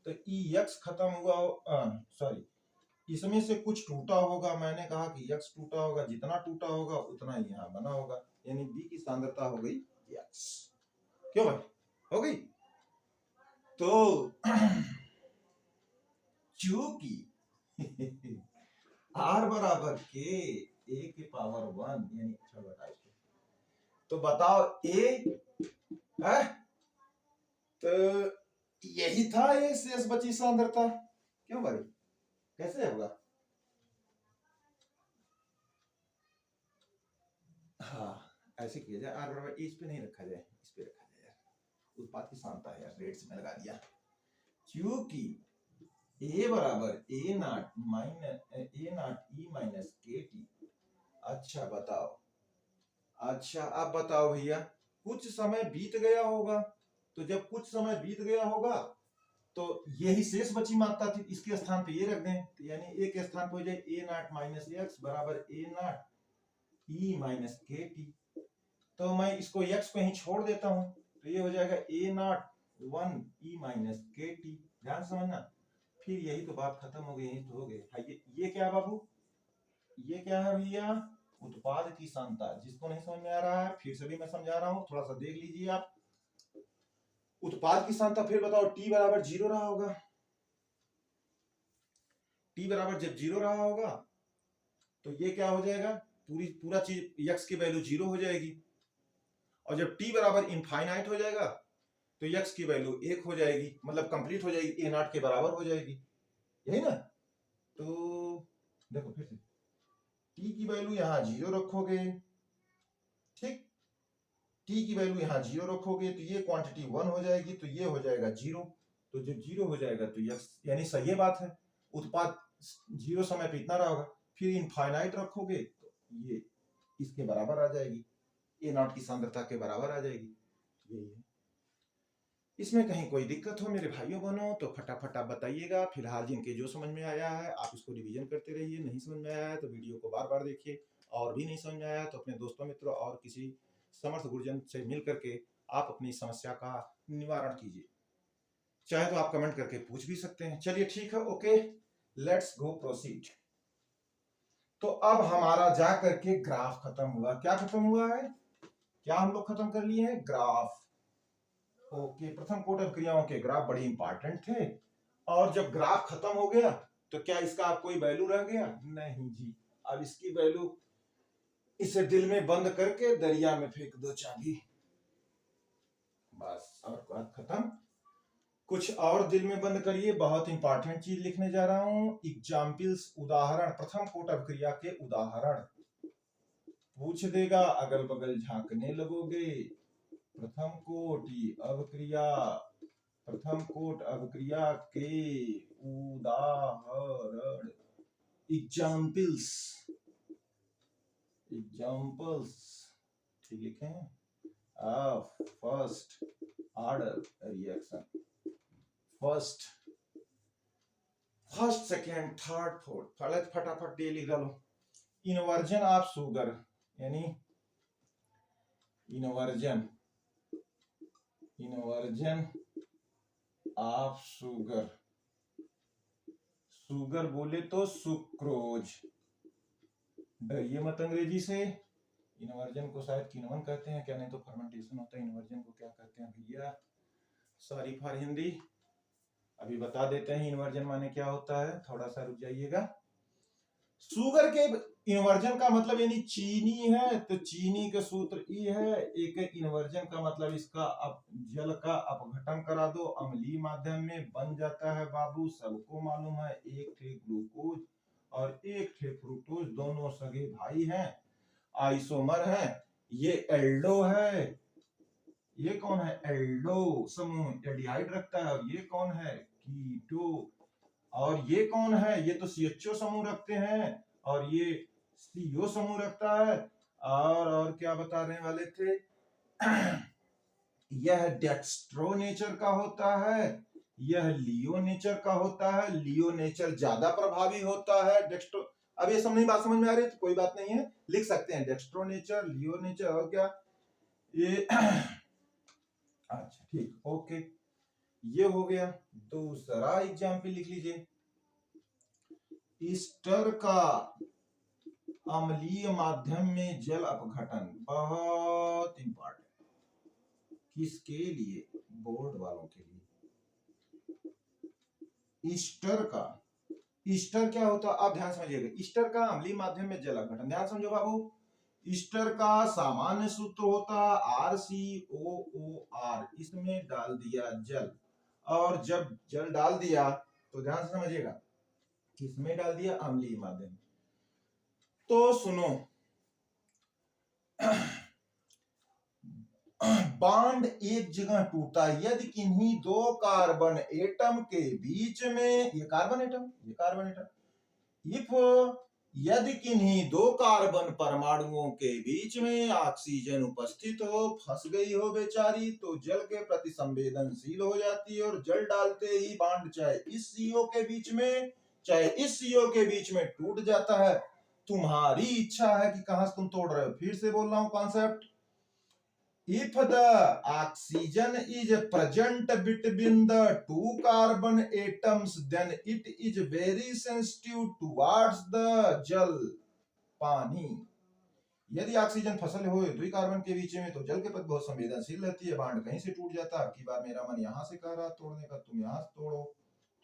तो ex खत्म हुआ, सॉरी, इसमें से कुछ टूटा होगा। मैंने कहा कि x टूटा होगा, जितना टूटा होगा उतना ही यहाँ बना होगा, यानी b की सांद्रता हो गई x। क्यों भाई, हो गई? तो चूंकि r बराबर k a के पावर 1 यानी तो बताओ a है, तो यही था ये शेष बची सांद्रता। क्यों भाई, कैसे होगा? हाँ ऐसे किया जाए, r बराबर इस पे नहीं रखा जाए, इस पे रखा जाए यार, उत्पाद की सांद्रता है यार, रेट से मैं लगा दिया। क्योंकि a बराबर A0 e माइनस kt। अच्छा बताओ, अच्छा अब बताओ भैया, कुछ समय बीत गया होगा, तो जब कुछ समय बीत गया होगा तो यही शेष बची मात्रा थी, इसके स्थान पे ये रख दें, तो यानी ए के स्थान पे हो जाए A0 माइनस x बराबर A0 E माइनस के टी। तो मैं इसको x को ही छोड़ देता हूं, तो ये हो जाएगा ए नॉट 1 E माइनस के टी। ध्यान समझना, फिर यही तो बात खत्म हो गई, यही तो हो गए। ये क्या बाबू, ये क्या है भैया, उत्पाद की सांद्रता। जिसको नहीं समझ में आ रहा है फिर से भी मैं समझा रहा हूं, थोड़ा सा देख लीजिए आप। उत्पाद की सांद्रता, फिर बताओ टी बराबर 0 रहा होगा, टी बराबर जब 0 रहा होगा तो ये क्या हो जाएगा, पूरा चीज x की वैल्यू 0 हो जाएगी। और जब t बराबर इनफाइनाइट हो जाएगा तो x की वैल्यू 1 हो जाएगी, मतलब कंप्लीट हो जाएगी, ए नॉट के बराबर हो जाएगी, यही ना। तो देखो फिर से, t की वैल्यू यहाँ 0 रखोगे, ठीक, t की वैल्यू यहाँ 0 रखोगे तो ये क्वांटिटी 1 हो जाएगी, तो ये हो जाएगा 0। तो जब 0 हो जाएगा तो x, यानी सही बात है, उत्पाद 0 समय पे इतना रहा होगा। फिर इनफाइनाइट रखोगे तो ये इसके बराबर आ जाएगी, ए नॉट की सांद्रता के बराबर आ जाएगी, यही है। इसमें कहीं कोई दिक्कत हो मेरे भाइयों बहनों तो फटाफट आप बताइएगा। फिलहाल जिनके जो समझ में आया है आप इसको रिवीजन करते रहिए, नहीं समझ में आया है तो वीडियो को बार बार देखिए, और भी नहीं समझ में आया तो अपने दोस्तों मित्रों और किसी समर्थ गुरुजन से मिल करके आप अपनी समस्या का निवारण कीजिए। चाहे तो आप कमेंट करके पूछ भी सकते हैं। चलिए ठीक है, ओके, लेट्स गो प्रोसीड। तो अब हमारा जा करके ग्राफ खत्म हुआ। क्या खत्म हुआ है, क्या हम लोग खत्म कर लिए हैं, ग्राफ। ओके, प्रथम कोटक क्रियाओं के ग्राफ बड़े इंपॉर्टेंट थे। और जब ग्राफ खत्म हो गया तो क्या इसका कोई वैल्यू रह गया, नहीं जी। अब इसकी वैल्यू, इसे दिल में बंद करके दरिया में फेंक दो चाबी, बस और बात खत्म। कुछ और दिल में बंद करिए, बहुत इंपॉर्टेंट चीज लिखने जा रहा हूं। एग्जाम्पल्स, उदाहरण, प्रथम कोट अवक्रिया के उदाहरण पूछ देगा, अगल बगल झांकने लगोगे। प्रथम कोट अवक्रिया, प्रथम कोट अवक्रिया के उदाहरण, एग्जाम्पल्स, एग्जाम्पल्स, ठीक लिखे हैं, of first order reaction, first second third fourth, फटाफट ये लिख डालो। इन्वर्जन ऑफ शुगर, यानी इन्वर्जन ऑफ शुगर, शुगर बोले तो सुक्रोज, डरिए मत अंग्रेजी से। इन्वर्जन को शायद किण्वन कहते हैं क्या, नहीं तो फर्मेंटेशन होता है। इन्वर्जन को क्या कहते हैं भैया, सॉरी फॉर हिंदी, अभी बता देते हैं इन्वर्जन माने क्या होता है, थोड़ा सा रुक जाइएगा। शुगर के इन्वर्जन का मतलब यानी चीनी है तो चीनी का सूत्र ई है। एक इन्वर्जन का मतलब इसका जल का अपघटन करा दो, अम्लीय माध्यम में बन जाता है बाबू, सबको मालूम है। एक थे ग्लूकोज और एक थे फ्रुक्टोज, दोनों सगे भाई हैं, आइसोमर हैं। ये एल्डो है, ये कौन है, एल्डो समूह एल्डिहाइड रखता है। और ये कौन है, कीटो। और ये कौन है, ये तो CHO समूह रखते हैं और ये CO समूह रखता है। और क्या बता रहे वाले थे यह डेक्स्ट्रो नेचर का होता है, यह लियो नेचर का होता है। लियो नेचर ज्यादा प्रभावी होता है, डेक्स्ट्रो। अब ये सब नहीं बात समझ में आ रही तो कोई बात नहीं है, लिख सकते हैं डेक्स्ट्रो नेचर, लियो नेचर, और क्या ये अच्छा ठीक, ओके, ये हो गया। दूसरा एग्जाम्पल लिख लीजिए, ईस्टर का अम्लीय माध्यम में जल अपघटन, बहुत इंपॉर्टेंट, किसके लिए, बोर्ड वालों के लिए। ईस्टर क्या होता है, आप ध्यान समझिएगा। ईस्टर का अम्लीय माध्यम में जल अपघटन, ध्यान समझो बाबू। ईस्टर का सामान्य सूत्र होता RCOOR, इसमें डाल दिया जल, और जब जल डाल दिया तो ध्यान से समझिएगा, किसमें डाल दिया, अम्लीय माध्यम। तो सुनो, बांड एक जगह टूटा यदि किन्हीं दो कार्बन एटम के बीच में, ये कार्बन एटम, ये कार्बन एटम, इफ यदि किन्हीं दो कार्बन परमाणुओं के बीच में ऑक्सीजन उपस्थित हो, फंस गई हो बेचारी, तो जल के प्रति संवेदनशील हो जाती है और जल डालते ही बांड चाहे इस CO के बीच में चाहे इस CO के बीच में टूट जाता है। तुम्हारी इच्छा है कि कहां से तुम तोड़ रहे हो। फिर से बोल रहा हूं concept, if the oxygen is present between the two carbon atoms then it is very sensitive towards the जल, पानी। यदि ऑक्सीजन फसल हो दुई कार्बन के बीच में तो जल के प्रति बहुत संवेदनशील रहती है, बांड कहीं से टूट जाता है। अब की बार मेरा मन यहां से कह रहा तोड़ने का, तुम यहां से तोड़ो,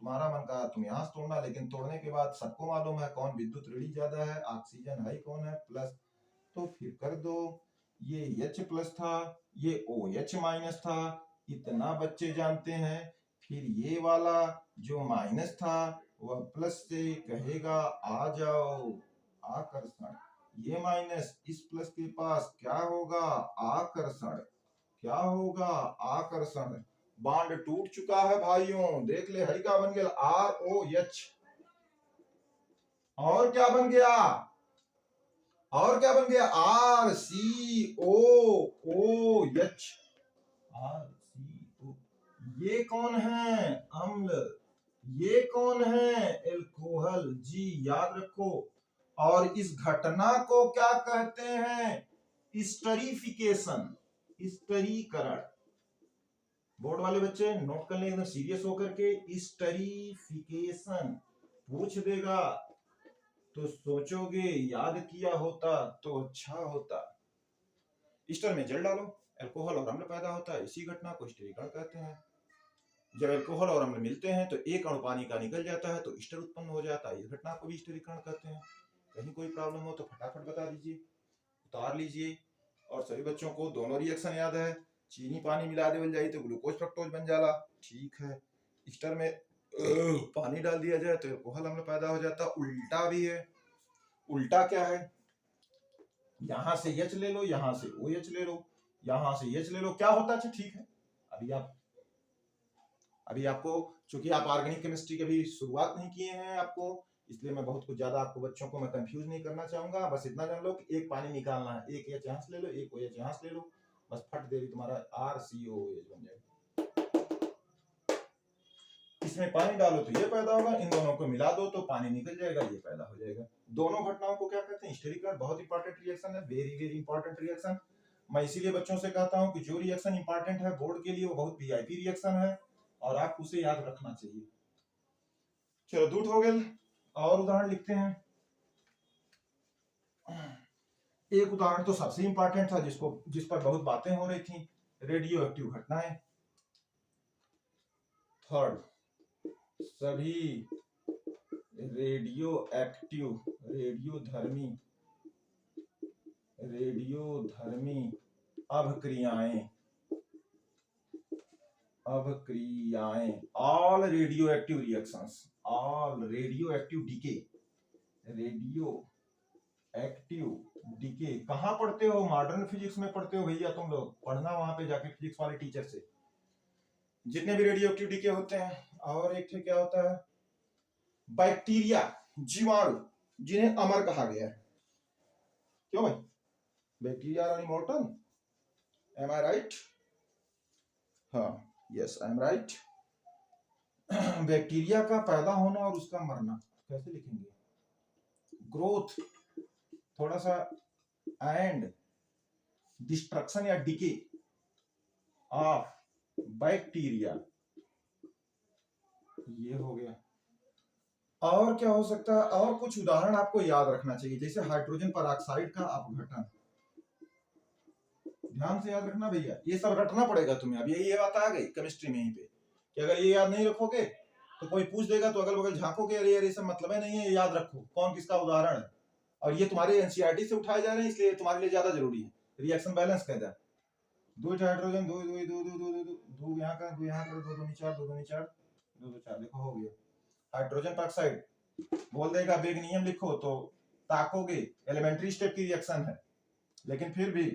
तुम्हारा मन कहा तुम यहां से तोड़ना, लेकिन तोड़ने के बाद सबको मालूम है कौन विद्युत ऋणी ज्यादा है, ऑक्सीजन हाई कौन है, प्लस। तो फिर कर दो, ये H प्लस था, ये OH माइनस था, इतना बच्चे जानते हैं। फिर ये वाला जो माइनस था वह प्लस से कहेगा आ जाओ, आकर्षण। ये माइनस इस प्लस के पास क्या होगा, आकर्षण। क्या होगा, आकर्षण। बांड टूट चुका है भाइयों, देख ले हई का बन गया ROH। और क्या बन गया, और क्या बन गया, RCOOH। RCO, ये कौन है, अम्ल। ये कौन है, एल्कोहल। जी याद रखो। और इस घटना को क्या कहते हैं, स्टरीफिकेशन, स्टरीकरण। बोर्ड वाले बच्चे नोट कर लें एकदम सीरियस होकर के, स्टरीफिकेशन पूछ देगा तो सोचोगे याद किया होता तो अच्छा होता। ईस्टर में जल डालो, अल्कोहल और अम्ल पैदा होता है, इसी घटना को स्टरीकरण कहते हैं। जब अल्कोहल और अम्ल मिलते हैं तो एक अणु पानी का निकल जाता है तो ईस्टर उत्पन्न हो जाता है, इस घटना को भी स्टरीकरण कहते हैं। कहीं कोई प्रॉब्लम हो तो फटाफट बता दीजिए, उतार लीजिए। और सभी बच्चों को दोनों रिएक्शन याद है, चीनी पानी मिला दे बन जाए तो ग्लूकोज फ्रक्टोज बन जाला, ठीक है। ईस्टर में पानी डाल दिया जाए तो अल्कोहल अम्ल पैदा हो जाता। उल्टा भी है, उल्टा क्या है, यहां से H ले लो, यहां से OH ले लो, यहां से H ले लो, क्या होता है। अच्छा ठीक है, अभी आपको चूंकि आप ऑर्गेनिक केमिस्ट्री के भी शुरुआत नहीं किए हैं आपको, इसलिए मैं बहुत कुछ ज्यादा आपको बच्चों को मैं कंफ्यूज नहीं करना चाहूंगा। बस इतना जान लो कि एक पानी निकालना है, एक H यहाँ से ले लो, एक OH यहाँ से ले लो, बस फट देरी तुम्हारा RCOOH बन जाएगा। इसमें पानी डालो तो ये पैदा होगा, इन दोनों को मिला दो तो पानी निकल जाएगा, ये पैदा हो जाएगा। दोनों घटनाओं को क्या कहते हैं, स्टेरिकरण। बहुत इंपॉर्टेंट रिएक्शन है, वेरी वेरी इंपॉर्टेंट रिएक्शन। मैं इसीलिए बच्चों से कहता हूं कि जो रिएक्शन इंपॉर्टेंट है बोर्ड के लिए वो बहुत VIP रिएक्शन है और आप उसे याद रखना चाहिए। चलो दूध हो गए, और उदाहरण लिखते हैं। एक उदाहरण तो सबसे इंपॉर्टेंट था जिस पर बहुत बातें हो रही थी, रेडियो एक्टिव घटनाएं। थर्ड, सभी रेडियो एक्टिव, रेडियोधर्मी अभिक्रियाएं, all radioactive reactions, all radioactive decay, radioactive decay. कहां पढ़ते हो, मॉडर्न फिजिक्स में पढ़ते हो भैया तुम लोग, पढ़ना वहां पे जाके फिजिक्स वाले टीचर से, जितने भी रेडियो एक्टिव डीके होते हैं। और एक क्या होता है, बैक्टीरिया, जीवाणु, जिन्हें अमर कहा गया है। क्यों भाई, bacteria are immortal, am I right, हाँ yes I am right. Bacteria का पैदा होना और उसका मरना कैसे लिखेंगे, ग्रोथ थोड़ा सा, एंड डिस्ट्रक्शन या डिके ऑफ बैक्टीरिया, ये हो गया। और क्या हो सकता है, और कुछ उदाहरण आपको याद रखना चाहिए, जैसे हाइड्रोजन परऑक्साइड का अपघटन, ध्यान से याद रखना भैया, ये सब रटना पड़ेगा तुम्हें। अब ये बात आ गई केमिस्ट्री में यहीं पे कि अगर ये याद नहीं रखोगे तो कोई पूछ देगा तो अगल बगल झांकोगे, अरे यार ये सब मतलब नहीं है, याद रखो कौन किसका उदाहरण है। और ये तुम्हारे एनसीईआरटी से उठाए जा रहे हैं, इसलिए तुम्हारे लिए ज्यादा जरूरी है। रिएक्शन बैलेंस कहता है, दो हाइड्रोजन, दो दो दो दो दो दो दो यहाँ का, दो यहाँ का, दो दो चार, दो दो चार, दो दो चार, देखो हो गया। हाइड्रोजन परऑक्साइड बोल देगा बेग नियम लिखो तो ताकोगे, एलिमेंट्री स्टेप की रिएक्शन है, लेकिन फिर भी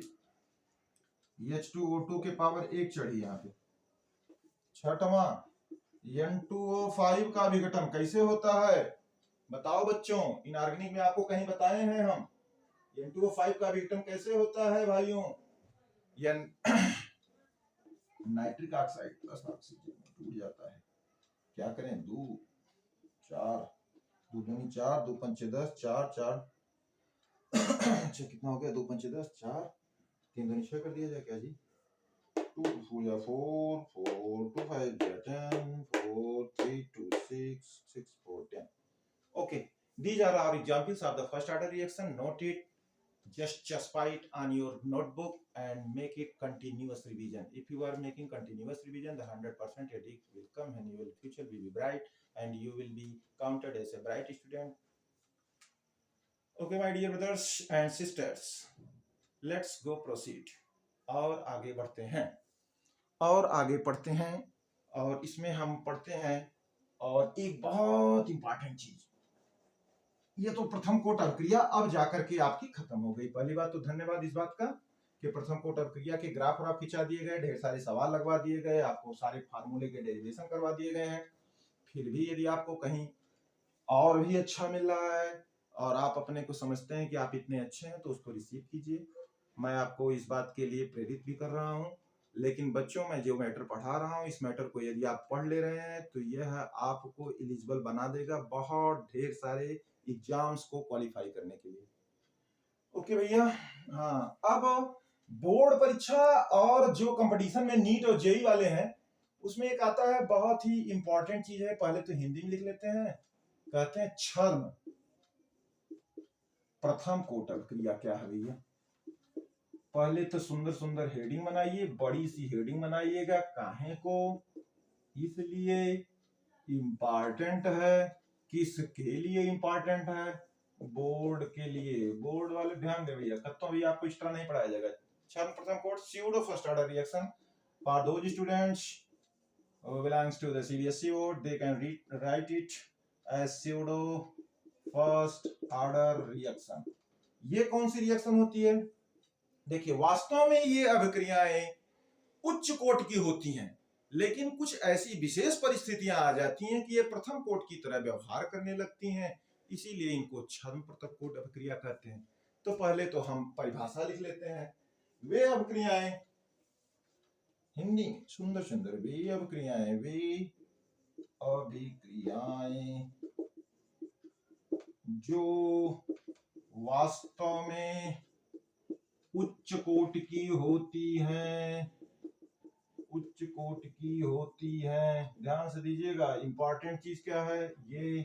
H2O2 के पावर 1 चढ़ी यहाँ पे। छठवां, N2O5 का विघटन कैसे होता है, बताओ बच्चों, इनऑर्गेनिक में आपको कहीं बताए हैं हम, N2O5 का विघटन कैसे होता है भाइयों। नाइट्रिक ऑक्साइड प्लस ऑक्सीजन टूट जाता है, क्या करें, 2 4, 2 दूनी 4, 2 पंचे 10, 4 4 अच्छा कितना हो गया, 2 पंचे 10, 4, 3 दूनी 6 कर दिया जाए क्या जी? 2 4 या 4, 4 2 5 या 10, 4 3 2 6, 6 4 10. Okay, these are our examples of the first order reaction. Note it, just it on your notebook and make it continuous revision. If you are making continuous revision, the 100% headache will come and your future will be bright and you will be counted as a bright student. Okay, my dear brothers and sisters, let's go proceed. और आगे बढ़ते हैं, और आगे पढ़ते हैं, और इसमें हम पढ़ते हैं और एक बहुत इंपॉर्टेंट चीज, ये तो प्रथम कोट अभिक्रिया अब जाकर के आपकी खत्म हो गई। पहली बात तो धन्यवाद इस बात का कि प्रथम कोट अभिक्रिया के ग्राफ और खिंचा दिए गए, ढेर सारे सवाल लगवा दिए गए, आपको सारे फार्मूले के डेरिवेशन करवा दिए गए हैं। फिर भी यदि आपको कहीं और भी अच्छा मिल रहा है और आप अपने को समझते हैं कि आप इतने अच्छे हैं, तो उसको रिसीव कीजिए। मैं आपको इस बात के लिए प्रेरित भी कर रहा हूँ। लेकिन बच्चों, मैं जो मैटर पढ़ा रहा हूँ, इस मैटर को यदि आप पढ़ ले रहे हैं तो यह आपको एलिजिबल बना देगा बहुत ढेर सारे एग्जाम्स को क्वालिफाई करने के लिए। ओके भैया, हाँ, अब बोर्ड परीक्षा और जो कंपटीशन में नीट और जेई वाले हैं, उसमें एक आता है बहुत ही इंपॉर्टेंट चीज है। पहले तो हिंदी में लिख लेते हैं, कहते हैं छर्म प्रथम कोट अभिक्रिया क्या है भैया। पहले तो सुंदर सुंदर हेडिंग बनाइए, बड़ी सी हेडिंग बनाइएगा। काहे को? इसलिए इंपॉर्टेंट है। किसके लिए इंपॉर्टेंट है? बोर्ड के लिए। बोर्ड वाले ध्यान दे भैया, कत्तों भी आपको एक्स्ट्रा नहीं पढ़ाया जाएगा। छर्म प्रथम कोट pseudo first order reaction for those students belongs to the CBSE board, they can write it as pseudo first order reaction. ये कौन सी रिएक्शन होती है? देखिए, वास्तव में ये अभिक्रियाएं उच्च कोट की होती हैं, लेकिन कुछ ऐसी विशेष परिस्थितियां आ जाती हैं कि ये प्रथम कोट की तरह व्यवहार करने लगती हैं, इसीलिए इनको छर्म प्रथम कोट अभिक्रिया कहते हैं। तो पहले तो हम परिभाषा लिख लेते हैं। वे अभिक्रियाएं, हिंदी में सुंदर सुंदर, वे अभिक्रियाएं, वे अभिक्रियाएं जो वास्तव में उच्च कोट की होती हैं, उच्च कोट की होती हैं। ध्यान से दीजिएगा, इंपॉर्टेंट चीज क्या है ये,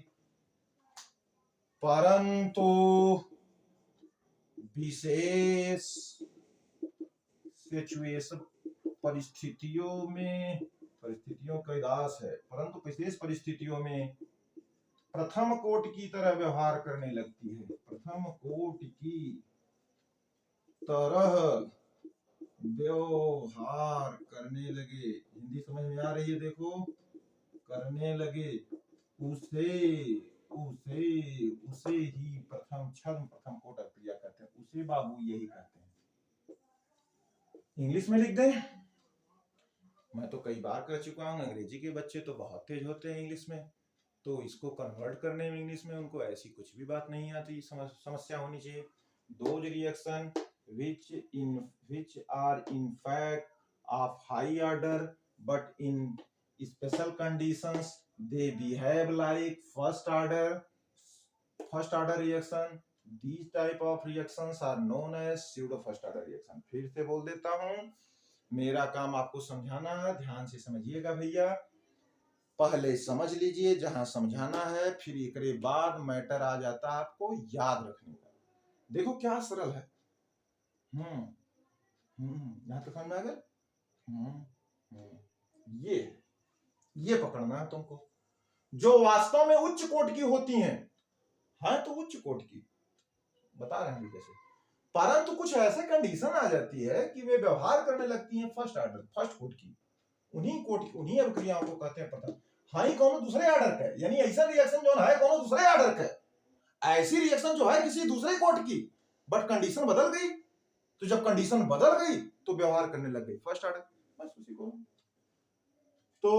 परंतु विशेष सिचुएशन, परिस्थितियों में, परिस्थितियों का दास है, परंतु विशेष परिस्थितियों में प्रथम कोट की तरह व्यवहार करने लगती है। प्रथम कोट की तरह व्यवहार करने लगे। हिंदी समझ में आ रही है? देखो, करने लगे, उसे उसे उसे ही प्रथम छर्म प्रथम कोट अभिक्रिया कहते हैं। उसे बाबू यही कहते हैं। इंग्लिश में लिख दें, मैं तो कई बार कह चुका हूं, अंग्रेजी के बच्चे तो बहुत तेज होते हैं इंग्लिश में, तो इसको कन्वर्ट करने में इंग्लिश में उनको ऐसी कुछ भी बात नहीं आती, समस्या होनी चाहिए। Those reaction which are in fact of high order but in special conditions they behave like first order reaction. These type of reactions are known as pseudo first order reaction. फिर से बोल देता हूं, मेरा काम आपको समझाना है, ध्यान से समझिएगा भैया। पहले समझ लीजिए जहां समझाना है, फिर एक बाद मैटर आ जाता है आपको याद रखने का। देखो क्या सरल है। यहाँ तक समझ में आ गया। ये पकड़ना है तुमको, जो वास्तव में उच्च कोट की होती हैं, तो उच्च कोट की बता रहे हैं कैसे, परंतु कुछ ऐसे कंडीशन आ जाती है कि वे व्यवहार करने लगती हैं फर्स्ट ऑर्डर, फर्स्ट कोट की। उन्हीं कोट की, उन्हीं अभिक्रियाओं को कहते हैं प्रथम। हाई कोनो दूसरे ऑर्डर का, यानी ऐसा रिएक्शन जो है कोनो दूसरे ऑर्डर का, ऐसी रिएक्शन जो है किसी दूसरे कोट की, बट कंडीशन बदल गई। तो जब कंडीशन बदल गई तो व्यवहार करने लग गई फर्स्ट ऑर्डर, बस उसी को। तो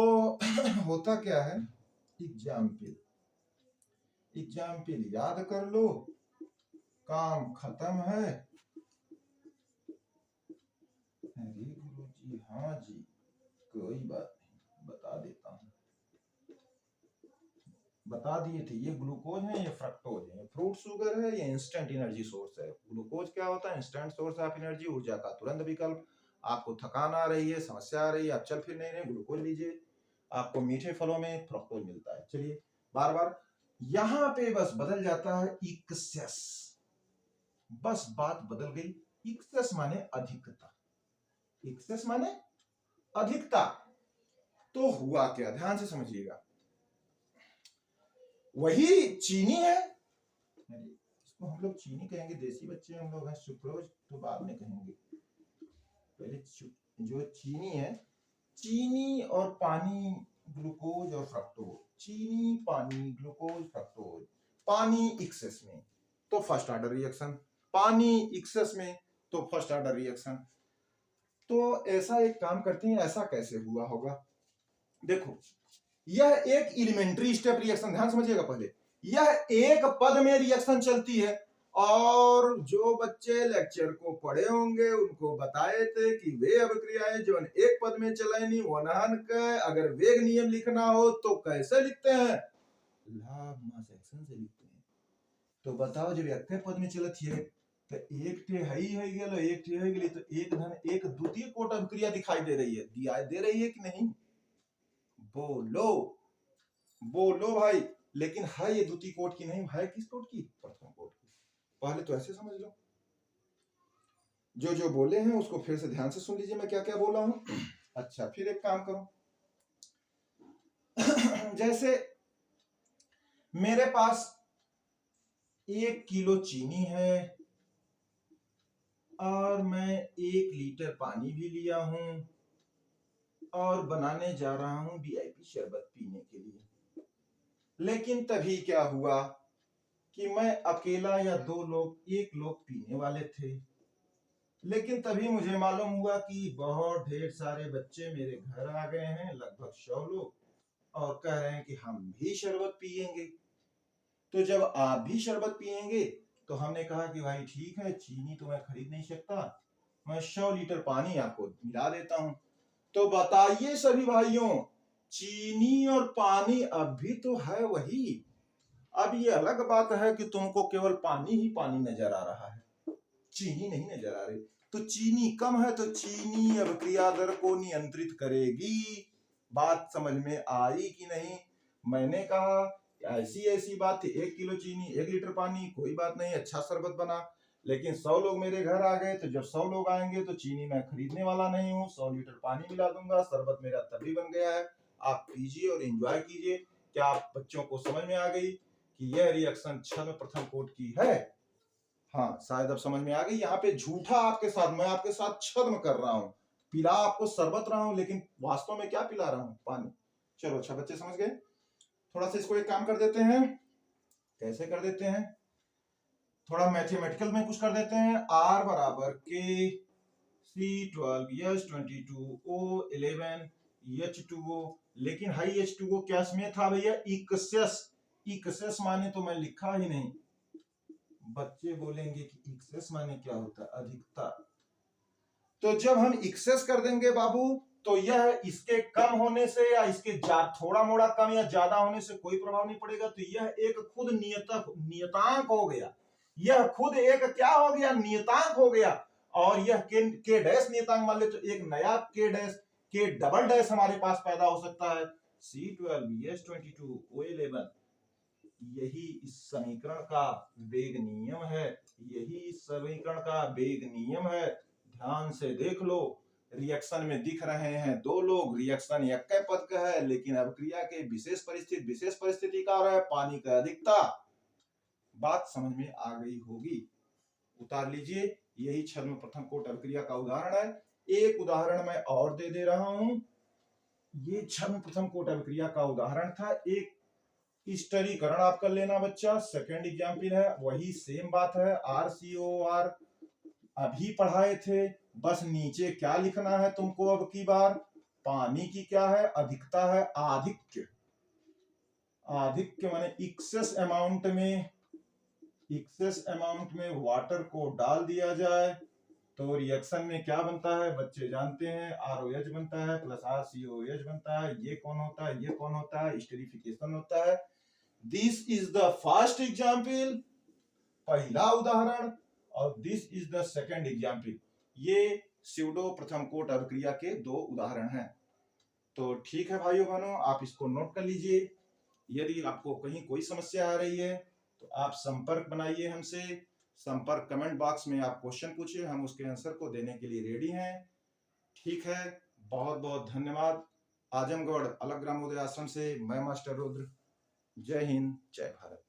होता क्या है, एग्जाम्पल याद कर लो, काम खत्म है। अरे गुरु जी, हाँ जी, कोई बात नहीं, बता देता हूं, बता दिए थे, ये ग्लूकोज है, ये फ्रक्टोज है, फ्रूट शुगर है, ये इंस्टेंट एनर्जी सोर्स है। ग्लूकोज क्या होता है? इंस्टेंट सोर्स ऑफ एनर्जी, ऊर्जा का तुरंत विकल्प। आपको थकान आ रही है, समस्या आ रही है, आप चल फिर नहीं रहे, ग्लूकोज लीजिए। आपको मीठे फलों में फ्रक्टोज मिलता है। चलिए बार बार यहां पे बस बदल जाता है इक्सेस, बस बात बदल गई। इक्सेस माने अधिकता, इक्सेस माने अधिकता। तो हुआ क्या, ध्यान से समझिएगा। वही चीनी है, इसको हम लोग चीनी कहेंगे, देसी बच्चे हम लोग हैं, सुक्रोज तो बाद में कहेंगे। पहले जो चीनी है, चीनी और पानी, ग्लूकोज और फ्रक्टोज, चीनी पानी ग्लूकोज फ्रक्टोज, पानी एक्सेस में तो फर्स्ट ऑर्डर रिएक्शन, पानी एक्सेस में तो फर्स्ट ऑर्डर रिएक्शन। तो ऐसा एक काम करते हैं, ऐसा कैसे हुआ होगा? देखो, यह एक एलिमेंट्री स्टेप रिएक्शन, ध्यान समझिएगा। पहले यह एक पद में रिएक्शन चलती है, और जो बच्चे लेक्चर को पढ़े होंगे उनको बताए थे कि वे अभिक्रियाएं जो एक पद में चलेनी वनहन के अगर वेग नियम लिखना हो तो कैसे लिखते हैं? लाभ मास एक्शन से लिखते हैं। तो बताओ, जब एक पद में चलत है तो एक टे है ही गेलो, एक टे है गेली, तो एक धन एक द्वितीय कोट अभिक्रिया दिखाई दे रही है, दिखाई दे रही है कि नहीं? बोलो बोलो भाई। लेकिन है ये द्वितीय कोट की नहीं, है किस कोट की? प्रथम कोट की। पहले तो ऐसे समझ लो, जो जो बोले हैं उसको फिर से ध्यान से सुन लीजिए, मैं क्या क्या बोला हूं। अच्छा, फिर एक काम करो। जैसे मेरे पास 1 किलो चीनी है और मैं 1 लीटर पानी भी लिया हूं और बनाने जा रहा हूं वीआईपी शरबत पीने के लिए। लेकिन तभी क्या हुआ कि मैं अकेला या 2 लोग, 1 लोग पीने वाले थे। लेकिन तभी मुझे मालूम हुआ कि बहुत ढेर सारे बच्चे मेरे घर आ गए हैं, लगभग 100 लोग, और कह रहे हैं कि हम भी शरबत पिएंगे। तो जब आप भी शरबत पिएंगे तो हमने कहा कि भाई ठीक है, चीनी तो मैं खरीद नहीं सकता, मैं 100 लीटर पानी आपको मिला देता हूं। तो बताइए सभी भाइयों, चीनी और पानी अब भी तो है वही। अब ये अलग बात है कि तुमको केवल पानी ही पानी नजर आ रहा है, चीनी नहीं नजर आ रही। तो चीनी कम है तो चीनी अब क्रिया दर को नियंत्रित करेगी। बात समझ में आई कि नहीं? मैंने कहा ऐसी ऐसी बात थी, 1 किलो चीनी 1 लीटर पानी, कोई बात नहीं, अच्छा शरबत बना। लेकिन 100 लोग मेरे घर आ गए, तो जब 100 लोग आएंगे तो चीनी मैं खरीदने वाला नहीं हूँ, 100 लीटर पानी मिला दूंगा, शरबत मेरा तभी बन गया है। आप पीजिए और एंजॉय कीजिए। क्या आप बच्चों को समझ में आ गई कि यह रिएक्शन छद्म प्रथम कोट की है? हाँ, शायद अब समझ में आ गई। यहाँ पे झूठा आपके साथ, मैं आपके साथ छद्म कर रहा हूँ, पिला आपको शरबत रहा हूँ, लेकिन वास्तव में क्या पिला रहा हूँ? पानी। चलो अच्छा, बच्चे समझ गए। थोड़ा सा इसको एक काम कर देते हैं, कैसे कर देते हैं, थोड़ा मैथमेटिकल में कुछ कर देते हैं। R बराबर के C12 H22O 11 H2O, लेकिन हाई H2O क्या में था भैया? इक्सेस। इक्सेस माने तो मैं लिखा ही नहीं, बच्चे बोलेंगे कि एक्सेस माने क्या होता है? अधिकता। तो जब हम एक्सेस कर देंगे बाबू, तो यह इसके कम होने से या इसके थोड़ा मोड़ा कम या ज्यादा होने से कोई प्रभाव नहीं पड़ेगा। तो यह एक खुद नियतांक हो गया, यह खुद एक क्या हो गया? नियतांक हो गया। और यह के डैश नियतांक मान ले तो एक नया के डैश, के डबल डैश हमारे पास पैदा हो सकता है। C12 H22O 11, यही इस समीकरण का वेग नियम है, यही इस समीकरण का वेग नियम है। ध्यान से देख लो, रिएक्शन में दिख रहे हैं 2 लोग, रिएक्शन एक पद का है, लेकिन अभिक्रिया के विशेष परिस्थिति का है पानी का अधिकता। बात समझ में आ गई होगी, उतार लीजिए। यही छद्म प्रथम कोट अभिक्रिया का उदाहरण है। एक उदाहरण मैं और दे रहा हूं, ये छद्म प्रथम कोट अभिक्रिया का उदाहरण था। एक स्टरीकरण आप कर लेना बच्चा, सेकेंड एग्जाम्पल है, वही सेम बात है। RCOR अभी पढ़ाए थे, बस नीचे क्या लिखना है तुमको अब की बार? पानी की क्या है? अधिकता है, आधिक्य। आधिक्य माने एक्सेस अमाउंट में, एक्सेस अमाउंट में वाटर को डाल दिया जाए तो रिएक्शन में क्या बनता है? बच्चे जानते हैं, ROH बनता है प्लस RCOH बनता है। ये कौन होता है? ये कौन होता है? स्टेरिफिकेशन होता है। This is the first example, पहला उदाहरण, और this is the second example. ये स्यूडो प्रथम कोट और क्रिया के दो उदाहरण हैं। तो ठीक है भाइयों बहनों, आप इसको नोट कर लीजिए। यदि आपको कहीं कोई समस्या आ रही है तो आप संपर्क बनाइए हमसे। संपर्क कमेंट बॉक्स में आप क्वेश्चन पूछिए, हम उसके आंसर को देने के लिए रेडी हैं। ठीक है, बहुत बहुत धन्यवाद। आजमगढ़ अलग ग्रामोदय आश्रम से मैं मास्टर रुद्र। जय हिंद, जय भारत।